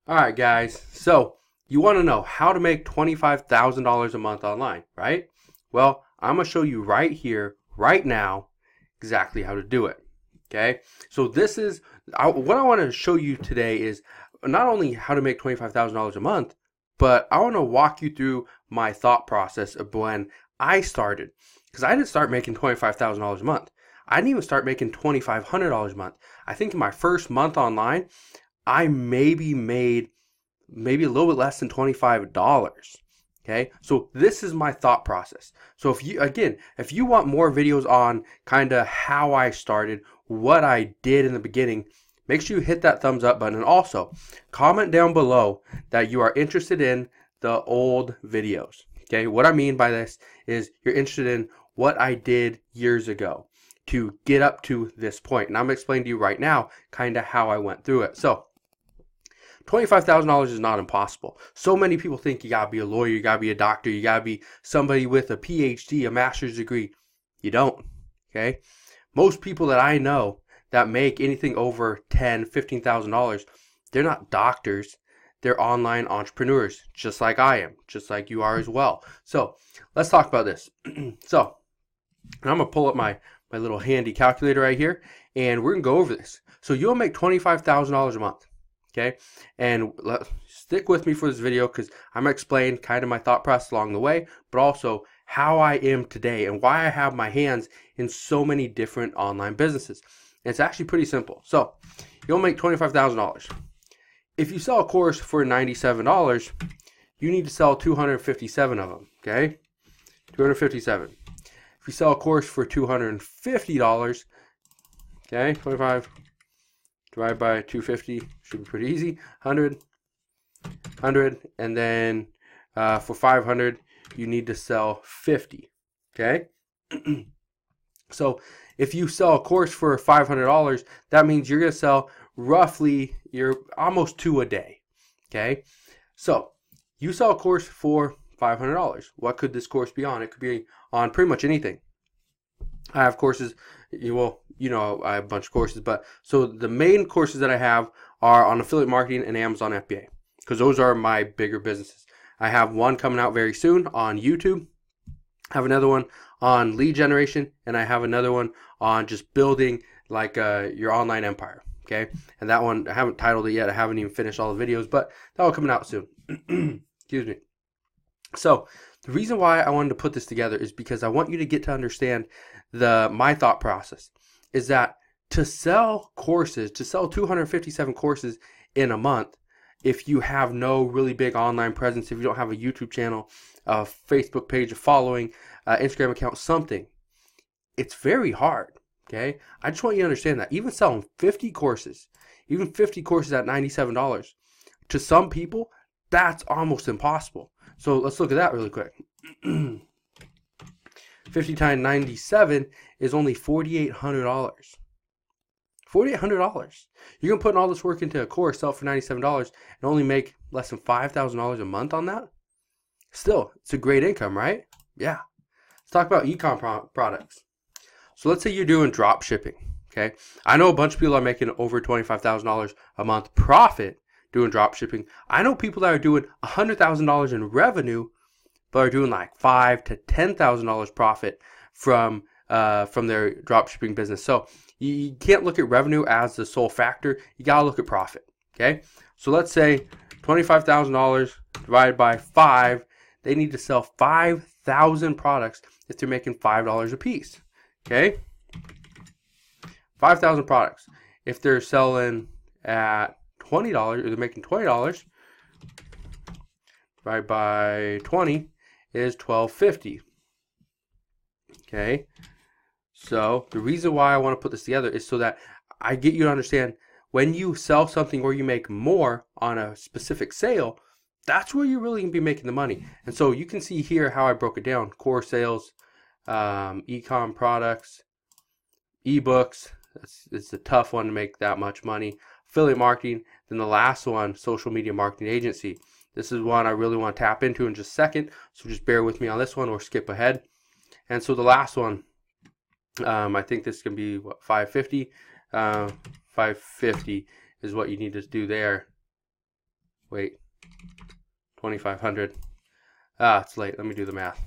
All right, guys. So you want to know how to make $25,000 a month online, right? Well, I'm going to show you right here, right now, exactly how to do it. Okay. So this is what I want to show you today is not only how to make $25,000 a month, but I want to walk you through my thought process of when I started. Because I didn't start making $25,000 a month. I didn't even start making $2,500 a month. I think in my first month online, I maybe made maybe a little bit less than $25. Okay, so this is my thought process. So if you want more videos on kind of how I started, what I did in the beginning, make sure you hit that thumbs up button, and also comment down below that you are interested in the old videos. Okay, what I mean by this is you're interested in what I did years ago to get up to this point, and I'm gonna explain to you right now kind of how I went through it. So $25,000 is not impossible. So many people think you gotta be a lawyer, you gotta be a doctor, you gotta be somebody with a PhD, a master's degree. You don't. Okay? Most people that I know that make anything over $10,000, $15,000, they're not doctors. They're online entrepreneurs, just like I am, just like you are as well. So let's talk about this. So I'm gonna pull up my little handy calculator right here, and we're gonna go over this. So you'll make $25,000 a month. Okay, and stick with me for this video because I'm going to explain kind of my thought process along the way, but also how I am today and why I have my hands in so many different online businesses. And it's actually pretty simple. So you'll make $25,000. If you sell a course for $97, you need to sell 257 of them. Okay, 257. If you sell a course for $250, okay, 25 divided by 250 should be pretty easy. 100, and then for 500 you need to sell 50. Okay. So if you sell a course for $500, that means you're going to sell roughly you're almost 2 a day. Okay. So you sell a course for $500. What could this course be on? It could be on pretty much anything. I have courses, I have a bunch of courses, but so the main courses that I have are on affiliate marketing and Amazon FBA, because those are my bigger businesses. I have one coming out very soon on YouTube. I have another one on lead generation, and I have another one on just building like your online empire. Okay, and that one I haven't titled it yet. I haven't even finished all the videos, but that will coming out soon. Excuse me. So the reason why I wanted to put this together is because I want you to get to understand my thought process is that to sell 257 courses in a month, if you have no really big online presence, if you don't have a YouTube channel, a Facebook page, a following, Instagram account, something, it's very hard. Okay, I just want you to understand that even selling 50 courses, even 50 courses at $97, to some people, that's almost impossible. So let's look at that really quick. 50 times 97 is only $4,800. $4,800. You're gonna put all this work into a course, sell it for $97, and only make less than $5,000 a month on that. Still, it's a great income, right? Yeah. Let's talk about e-com products. So let's say you're doing drop shipping. Okay, I know a bunch of people are making over $25,000 a month profit doing drop shipping. I know people that are doing $100,000 in revenue, but are doing like $5,000 to $10,000 profit from their drop shipping business. So you can't look at revenue as the sole factor. You gotta look at profit. Okay, so let's say $25,000 divided by 5. They need to sell 5,000 products if they're making $5 a piece. Okay, 5,000 products. If they're selling at $20, or they're making $20, divided by 20 is $12.50. Okay, so the reason why I want to put this together is so that I get you to understand when you sell something or you make more on a specific sale, that's where you're really going to be making the money. And so you can see here how I broke it down: core sales, e-com products, ebooks. It's a tough one to make that much money. Affiliate marketing. Then the last one, social media marketing agency. This is one I really want to tap into in just a second, so just bear with me on this one or skip ahead. And so the last one, I think this can be what, 550. 550 is what you need to do there. wait, 2,500. Ah, it's late. Let me do the math.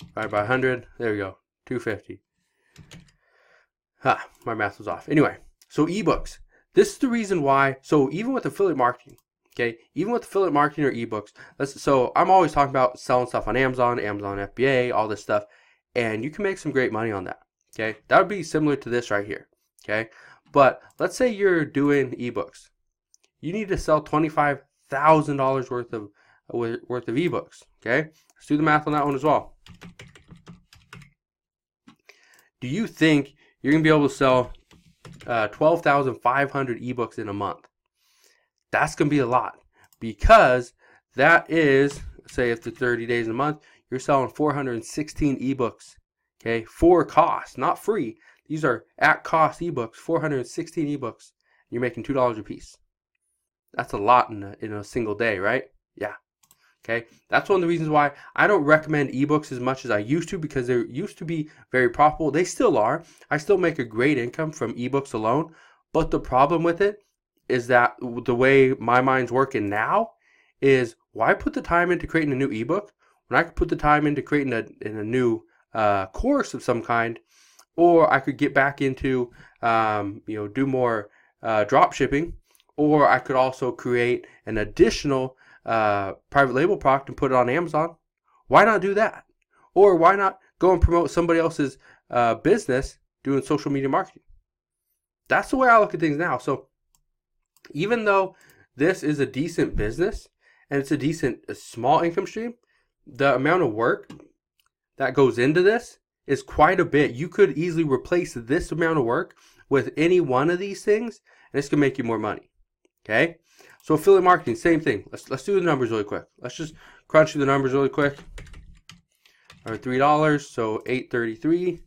Divided by 100. There we go. 250. Ah, my math was off. Anyway, so ebooks. This is the reason why. So even with affiliate marketing, okay, even with affiliate marketing or ebooks, so I'm always talking about selling stuff on Amazon, Amazon FBA, all this stuff, and you can make some great money on that. Okay, that would be similar to this right here. Okay, but let's say you're doing ebooks. You need to sell $25,000 worth of ebooks. Okay, let's do the math on that one as well. Do you think you're gonna be able to sell 12,500 ebooks in a month? That's gonna be a lot, because that is, say, after 30 days in a month, you're selling 416 ebooks. Okay, for cost, not free. These are at cost ebooks, 416 ebooks. You're making $2 a piece. That's a lot in a single day, right? Yeah. Okay, that's one of the reasons why I don't recommend ebooks as much as I used to, because they used to be very profitable. They still are. I still make a great income from ebooks alone. But the problem with it is that the way my mind's working now is, why put the time into creating a new ebook when I could put the time into creating a new course of some kind, or I could get back into do more drop shipping, or I could also create an additional private label product and put it on Amazon. Why not do that? Or why not go and promote somebody else's business doing social media marketing? That's the way I look at things now. So even though this is a decent business and it's a small income stream, the amount of work that goes into this is quite a bit. You could easily replace this amount of work with any one of these things, and it's gonna make you more money. Okay, so affiliate marketing, same thing. Let's do the numbers really quick. Let's just crunch through the numbers really quick. All right, $3, so $8.33.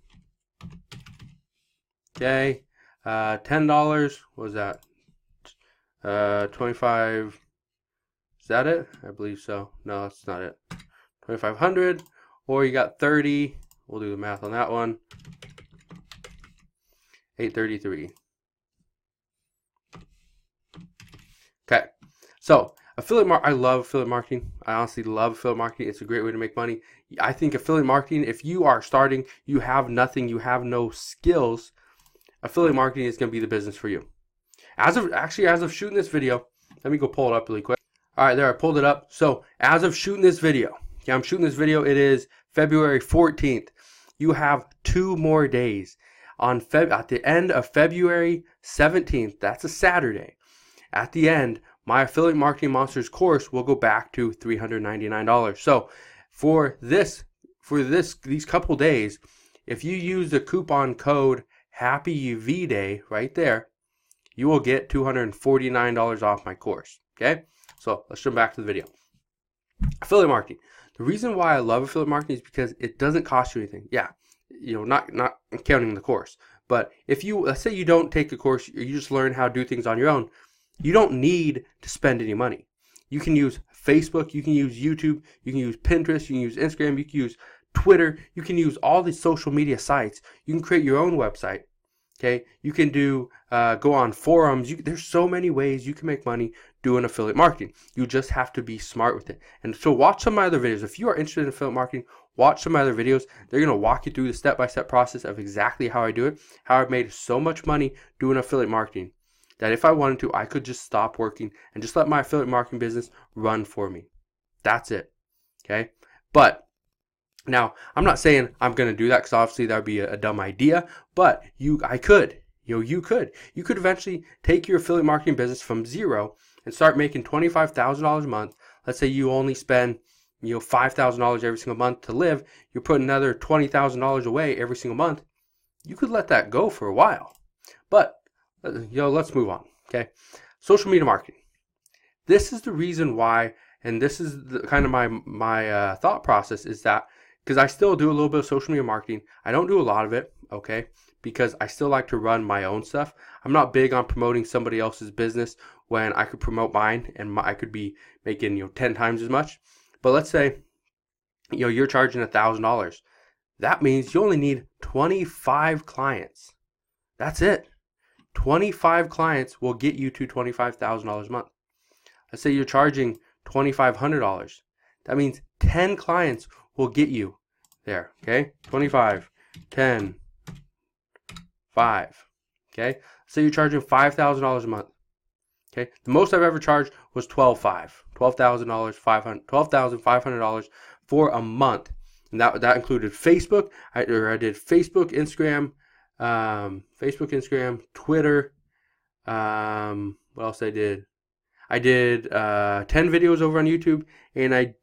Okay, $10. What was that? 25. Is that it? I believe so. No, that's not it. 2,500. Or you got 30. We'll do the math on that one. 833. Okay, so I love affiliate marketing. I honestly love affiliate marketing. It's a great way to make money. I think affiliate marketing, if you are starting, you have nothing, you have no skills, affiliate marketing is going to be the business for you. As of shooting this video, let me go pull it up really quick. All right, there, I pulled it up. So as of shooting this video, I'm shooting this video. It is February 14th. You have 2 more days. At the end of February 17th, that's a Saturday. At the end, my Affiliate Marketing Monsters course will go back to $399. So for these couple days, if you use the coupon code HAPPYVDAY right there, you will get $249 off my course. Okay? So let's jump back to the video. Affiliate marketing. The reason why I love affiliate marketing is because it doesn't cost you anything. Yeah, not counting the course. But if let's say you don't take the course, you just learn how to do things on your own, you don't need to spend any money. You can use Facebook, you can use YouTube, you can use Pinterest, you can use Instagram, you can use Twitter, you can use all these social media sites. You can create your own website. Okay, you can go on forums. There's so many ways you can make money doing affiliate marketing. You just have to be smart with it. And so watch some of my other videos. If you are interested in affiliate marketing, watch some of my other videos. They're going to walk you through the step-by-step process of exactly how I do it, how I've made so much money doing affiliate marketing that if I wanted to, I could just stop working and just let my affiliate marketing business run for me. That's it. Okay, but now, I'm not saying I'm going to do that, because obviously that would be a dumb idea, but you could eventually take your affiliate marketing business from zero and start making $25,000 a month. Let's say you only spend $5,000 every single month to live. You're putting another $20,000 away every single month. You could let that go for a while, but let's move on. Okay, social media marketing. This is the reason why, and this is the kind of my thought process, is that because I still do a little bit of social media marketing. I don't do a lot of it, okay, because I still like to run my own stuff. I'm not big on promoting somebody else's business when I could promote mine and I could be making 10 times as much. But let's say you're charging $1,000. That means you only need 25 clients. That's it. 25 clients will get you to $25,000 a month. Let's say you're charging $2,500. That means 10 clients will get you there. Okay, 25, 10, 5. Okay, so you're charging $5,000 a month. Okay, the most I've ever charged was $12,500 for a month, and that included Facebook. I did Facebook, Instagram, Twitter. What else I did? I did 10 videos over on YouTube, and I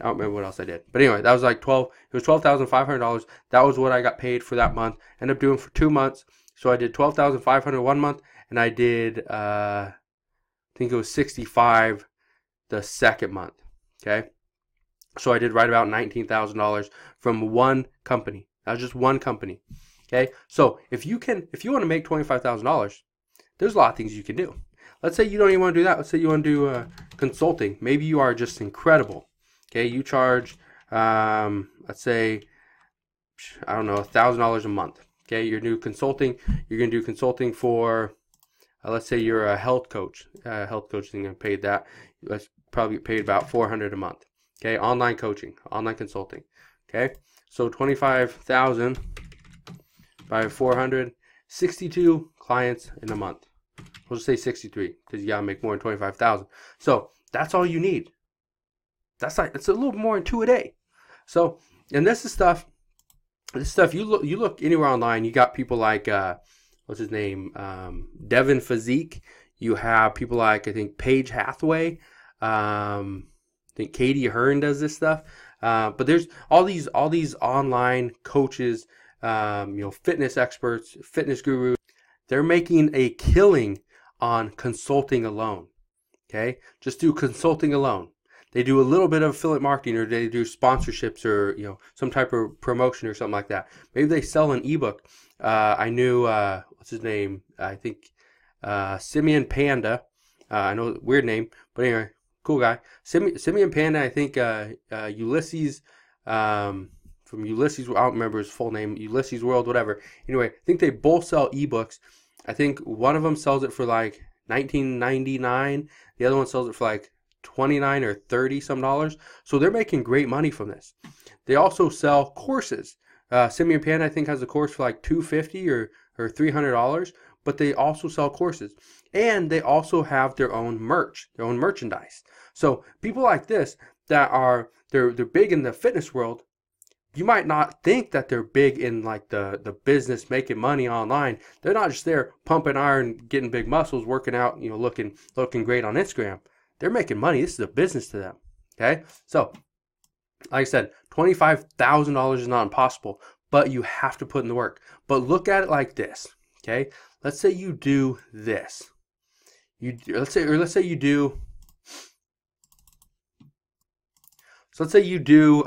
don't remember what else I did. But anyway, that was like it was $12,500. That was what I got paid for that month. Ended up doing for 2 months. So I did $12,500 one month, and I did I think it was 65 the second month. Okay. So I did right about $19,000 from one company. That was just one company. Okay. So if you want to make $25,000, there's a lot of things you can do. Let's say you don't even want to do that. Let's say you want to do consulting. Maybe you are just incredible. Okay, you charge, let's say, I don't know, $1,000 a month. Okay, you're doing consulting. You're going to do consulting for, let's say you're a health coach. Health coaching, I paid that. Let's probably get paid about $400 a month. Okay, online coaching, online consulting. Okay, so 25,000 by 400, 62 clients in a month. We'll just say 63 because you gotta make more than 25,000. So that's all you need. It's a little more than 2 a day. So, and this stuff you look anywhere online, you got people like what's his name, Devin Physique. You have people like, I think, Paige Hathaway. I think Katie Hearn does this stuff. But there's all these online coaches, fitness experts, fitness gurus. They're making a killing on consulting alone. Okay, just do consulting alone. They do a little bit of affiliate marketing, or they do sponsorships, or some type of promotion or something like that. Maybe they sell an ebook. I knew what's his name? I think Simeon Panda. I know, weird name, but anyway, cool guy. Simeon Panda. I think Ulysses from Ulysses. I don't remember his full name. Ulysses World, whatever. Anyway, I think they both sell ebooks. I think one of them sells it for like $19.99. The other one sells it for like $29 or $30 some dollars. So they're making great money from this. They also sell courses. Simeon Panda, I think, has a course for like $250 or $300, but they also sell courses, and they also have their own merchandise. So people like this that they're big in the fitness world. You might not think that they're big in like the business, making money online. They're not just there pumping iron, getting big muscles, working out, looking great on Instagram. They're making money. This is a business to them. Okay, so like I said, $25,000 is not impossible, but you have to put in the work. But look at it like this. Okay, let's say you do this. Let's say you do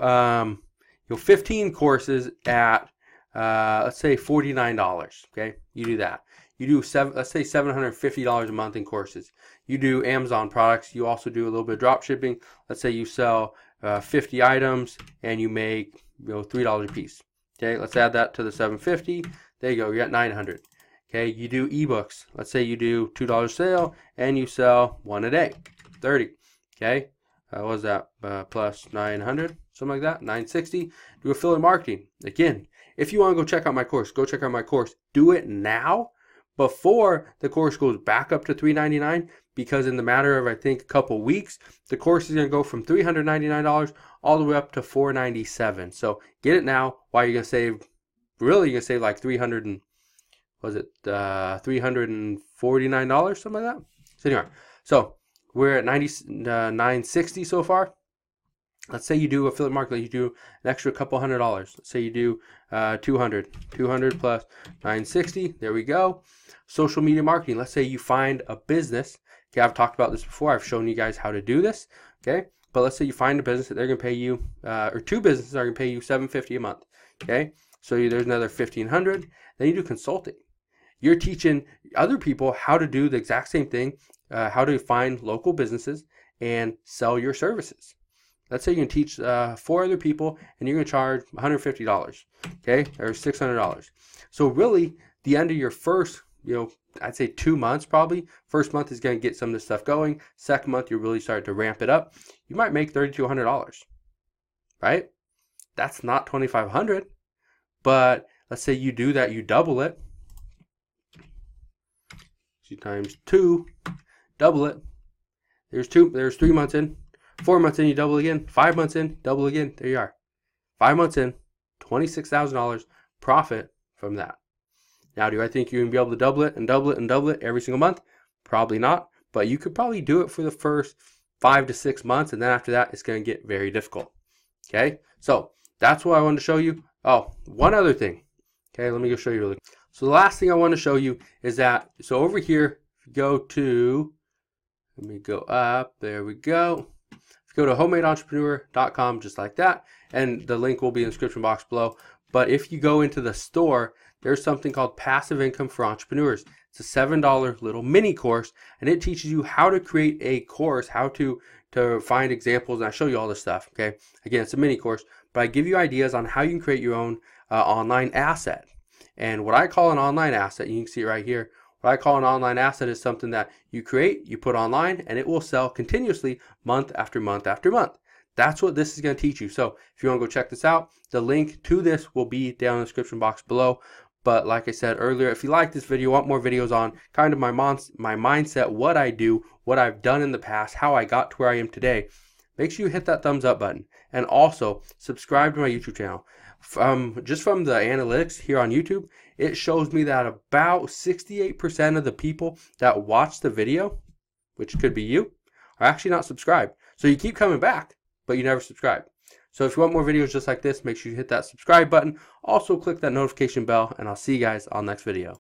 15 courses at let's say $49. Okay, you do that. You do let's say $750 a month in courses. You do Amazon products. You also do a little bit of drop shipping. Let's say you sell 50 items and you make $3 a piece. Okay, let's add that to the 750. There you go. You're at 900. Okay, you do ebooks. Let's say you do $2 sale and you sell 1 a day, 30. Okay, what was that? Plus 900, something like that, 960. Do affiliate marketing. Again, if you want to go check out my course, go check out my course. Do it now before the course goes back up to $399, because in the matter of, I think, a couple weeks, the course is going to go from $399 all the way up to $497. So get it now while you're going to save, really you're going to save like $349, something like that. So anyway, so we're at 960 so far. Let's say you do affiliate marketing, you do an extra couple $100. Let's say you do 200 plus 960. There we go. Social media marketing. Let's say you find a business. Okay, I've talked about this before. I've shown you guys how to do this. Okay, but let's say you find a business that they're going to pay you, or two businesses are going to pay you $750 a month. Okay, so there's another $1,500. Then you do consulting. You're teaching other people how to do the exact same thing, how to find local businesses and sell your services. Let's say you can teach 4 other people and you're going to charge $150, okay, or $600. So really, the end of your first I'd say 2 months probably. First month is going to get some of this stuff going. Second month, you really start to ramp it up. You might make $3,200, right? That's not $2,500, but let's say you do that, you double it. 2 times 2, double it. There's 3 months in. 4 months in, you double again. 5 months in, double again. There you are. 5 months in, $26,000 profit from that. Now, do I think you're going to be able to double it and double it and double it every single month? Probably not, but you could probably do it for the first 5 to 6 months, and then after that, it's going to get very difficult. Okay, so that's what I wanted to show you. Oh, one other thing. Okay, let me go show you really. So the last thing I want to show you is that, so over here, if you go to, let me go up, there we go. If you go to homemadeentrepreneur.com, just like that, and the link will be in the description box below. But if you go into the store, there's something called Passive Income for Entrepreneurs. It's a $7 little mini course, and it teaches you how to create a course, how to find examples, and I show you all this stuff, okay? Again, it's a mini course, but I give you ideas on how you can create your own online asset. And what I call an online asset, you can see it right here, what I call an online asset is something that you create, you put online, and it will sell continuously month after month after month. That's what this is going to teach you. So if you want to go check this out, the link to this will be down in the description box below. But like I said earlier, if you like this video, want more videos on kind of my mindset, what I do, what I've done in the past, how I got to where I am today, make sure you hit that thumbs up button. And also subscribe to my YouTube channel. Just from the analytics here on YouTube, it shows me that about 68% of the people that watch the video, which could be you, are actually not subscribed. So you keep coming back, but you never subscribe. So if you want more videos just like this, make sure you hit that subscribe button. Also click that notification bell, and I'll see you guys on the next video.